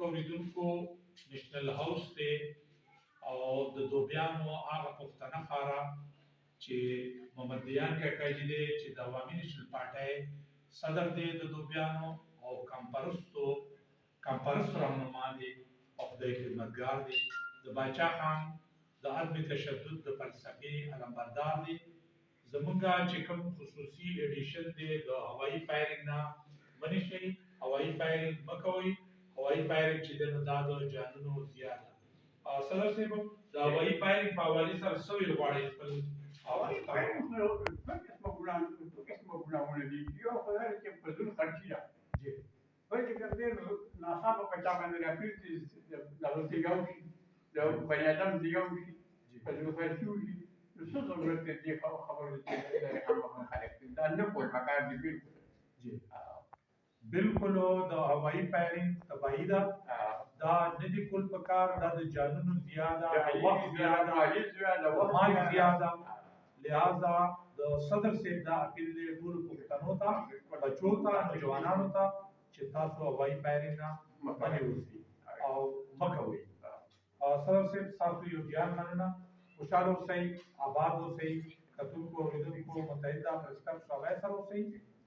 اوریدونکو نېشنل هاوس دی او د دوبیانو هغه پښتنه خاره چې محمد دیان کاکاجي دی چې د عوامي نېشنل پارټۍ صدر دی د دوبیانو او کمپرست رهنما دی او خدای خدمتګار دی د باچا خان د عدم تشدد د فلسفې علمبردار دی زمونږ چې کوم خصوصي ایډیشن دی د هوایي فایرینګ نه منې شئ هوایي فایرینګ مه کوئ هوایي فایرینګ چې دی نو دا د جانونو زیان ده صدر صاحب د هوایي فایرینګ په حوالې سره څه ویل غواړئ خپل هوایي فایرینګ دوه قسمه ګناهونه دي یو خو دا دی چې بدون خرچي ده بل چې کوم دی نو ناڅاپه په چا باندې راپېښ شي دغه زیږون شي د بني ادم زیږون شي په زړه خرچي وشي نو څه ضرورت دی دې خبرو چې هم خلک دا نه کول پکار دي بالکل د هوایي فایرینګ تباهي ده دا نه دي کول پکار دا د جانونو زیاده وخت زیاده مال زیاده لہذا د صدر صاحب دا اپیل دی ټولو پښتنو ته بچو ته نوجوانانو ته چې تاسو هوایي فایرینګ نه منې اوسئ او مه کوئ صدر صاحب ستاسو یو ډېر مننه خوشحاله اوسئ آباد اوسئ کتونکو اورېدونکو متحده پرسکرب سره اوسئ